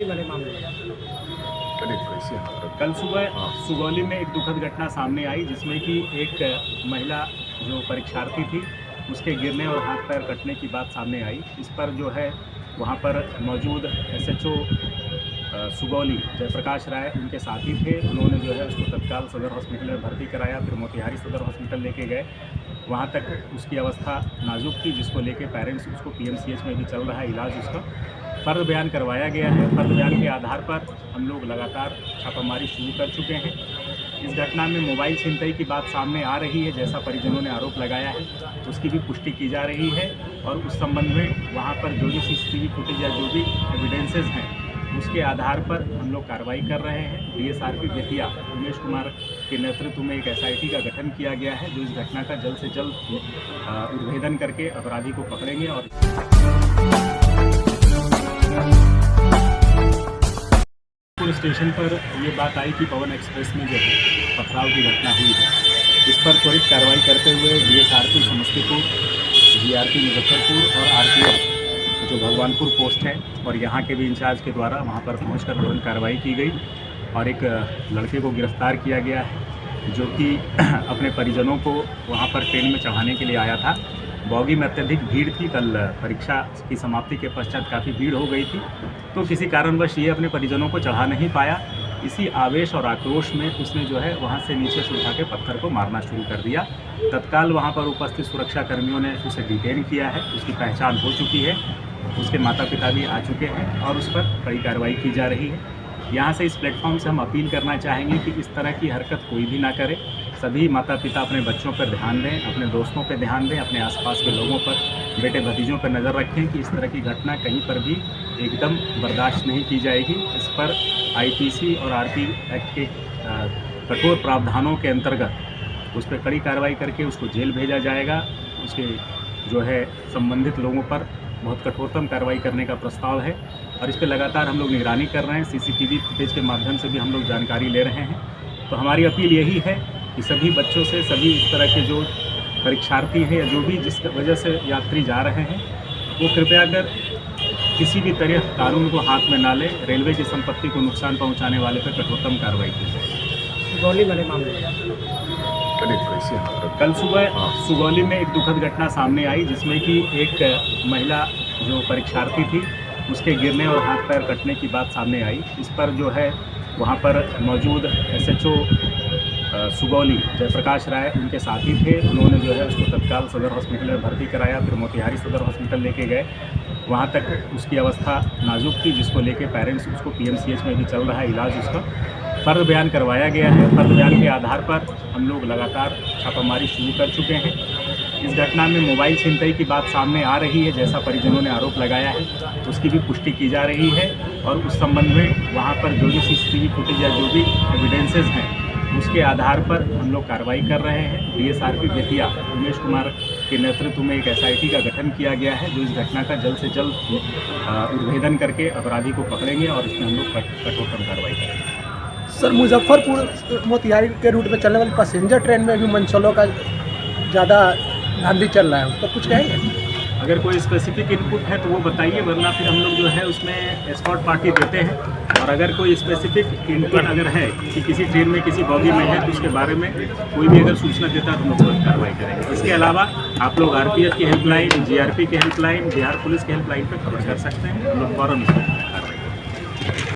बड़े मामले कल सुबह सुगौली में एक दुखद घटना सामने आई, जिसमें कि एक महिला जो परीक्षार्थी थी उसके गिरने और हाथ पैर कटने की बात सामने आई। इस पर जो है वहाँ पर मौजूद एसएचओ सुगौली जयप्रकाश राय उनके साथी थे। उन्होंने जो है उसको तत्काल सदर हॉस्पिटल में भर्ती कराया, फिर मोतिहारी सदर हॉस्पिटल लेके गए। वहाँ तक उसकी अवस्था नाजुक थी, जिसको लेके पेरेंट्स उसको पीएमसीएच में भी चल रहा है इलाज उसका। फर्द बयान करवाया गया है। फर्द बयान के आधार पर हम लोग लगातार छापामारी शुरू कर चुके हैं। इस घटना में मोबाइल छिनतई की बात सामने आ रही है, जैसा परिजनों ने आरोप लगाया है, उसकी भी पुष्टि की जा रही है। और उस संबंध में वहाँ पर जो भी सीसीटीवी फुटेज या जो भी एविडेंसेस हैं उसके आधार पर हम लोग कार्रवाई कर रहे हैं। डीएसआरपी बेतिया उमेश कुमार के नेतृत्व में एक एसआईटी का गठन किया गया है, जो इस घटना का जल्द से जल्द उद्भेदन करके अपराधी को पकड़ेंगे। और स्टेशन पर ये बात आई कि पवन एक्सप्रेस में जो है पथराव की घटना हुई है। इस पर त्वरित कार्रवाई करते हुए डीएसआरपी समस्तीपुर, जीआरपी मुजफ्फरपुर और आरपीएफ जो भगवानपुर पोस्ट है और यहाँ के भी इंचार्ज के द्वारा वहाँ पर पहुँचकर तुरंत कार्रवाई की गई और एक लड़के को गिरफ्तार किया गया है, जो कि अपने परिजनों को वहाँ पर ट्रेन में चढ़ाने के लिए आया था। बॉगी में अत्यधिक भीड़ थी। कल परीक्षा की समाप्ति के पश्चात काफ़ी भीड़ हो गई थी, तो किसी कारणवश ये अपने परिजनों को चढ़ा नहीं पाया। इसी आवेश और आक्रोश में उसने जो है वहाँ से नीचे से उठा के पत्थर को मारना शुरू कर दिया। तत्काल वहाँ पर उपस्थित सुरक्षा कर्मियों ने उसे डिटेन किया है। उसकी पहचान हो चुकी है, उसके माता पिता भी आ चुके हैं और उस पर कड़ी कार्रवाई की जा रही है। यहाँ से इस प्लेटफॉर्म से हम अपील करना चाहेंगे कि इस तरह की हरकत कोई भी ना करे। सभी माता पिता अपने बच्चों पर ध्यान दें, अपने दोस्तों पर ध्यान दें, अपने आसपास के लोगों पर, बेटे भतीजों पर नज़र रखें कि इस तरह की घटना कहीं पर भी एकदम बर्दाश्त नहीं की जाएगी। इस पर आईपीसी और आरपी एक्ट के कठोर प्रावधानों के अंतर्गत उस पर कड़ी कार्रवाई करके उसको जेल भेजा जाएगा। उसके जो है संबंधित लोगों पर बहुत कठोरतम कार्रवाई करने का प्रस्ताव है और इस पर लगातार हम लोग निगरानी कर रहे हैं। सीसीटीवी फुटेज के माध्यम से भी हम लोग जानकारी ले रहे हैं। तो हमारी अपील यही है कि सभी बच्चों से, सभी इस तरह के जो परीक्षार्थी हैं या जो भी जिस वजह से यात्री जा रहे हैं, वो कृपया कर किसी भी तरह कानून को हाथ में ना लें। रेलवे की संपत्ति को नुकसान पहुंचाने वाले पर कठोरतम कार्रवाई की जाए। सुगौली बड़े मामले कल सुबह सुगौली में एक दुखद घटना सामने आई, जिसमें कि एक महिला जो परीक्षार्थी थी उसके गिरने और हाथ पैर कटने की बात सामने आई। इस पर जो है वहाँ पर मौजूद एसएचओ सुगौली जयप्रकाश राय उनके साथी थे। उन्होंने जो है उसको तत्काल सदर हॉस्पिटल में भर्ती कराया, फिर मोतिहारी सदर हॉस्पिटल लेके गए। वहाँ तक उसकी अवस्था नाजुक थी, जिसको लेके पेरेंट्स उसको पीएमसीएच में भी चल रहा है इलाज उसका। फर्द बयान करवाया गया है। फर्द बयान के आधार पर हम लोग लगातार छापामारी शुरू कर चुके हैं। इस घटना में मोबाइल छिनतई की बात सामने आ रही है, जैसा परिजनों ने आरोप लगाया है, उसकी भी पुष्टि की जा रही है। और उस संबंध में वहाँ पर जो भी सीसीटीवी फुटेज या जो भी एविडेंसेस हैं उसके आधार पर हम लोग कार्रवाई कर रहे हैं। डीएसआरपी बेतिया उमेश कुमार के नेतृत्व में एक एसआईटी का गठन किया गया है, जो इस घटना का जल्द से जल्द उद्भेदन करके अपराधी को पकड़ेंगे और इसमें हम लोग कठोरतम कार्रवाई करेंगे। सर, मुजफ्फरपुर मोतिहारी के रूट में चलने वाली पैसेंजर ट्रेन में भी मनचलों का ज़्यादा धांधली चल रहा है, उस पर कुछ कहेंगे? अगर कोई स्पेसिफिक इनपुट है तो वो बताइए, वरना फिर हम लोग जो है उसमें एस्कॉर्ट पार्टी देते हैं। और अगर कोई स्पेसिफिक इनपुट अगर है कि किसी ट्रेन में किसी बॉगी में है तो उसके बारे में कोई भी अगर सूचना देता है तो हम लोग तुरंत कार्रवाई करेंगे। इसके अलावा आप लोग आरपीएफ की हेल्पलाइन, जीआरपी की हेल्पलाइन, बिहार पुलिस की हेल्पलाइन पर खबर कर सकते हैं। हम लोग फौरन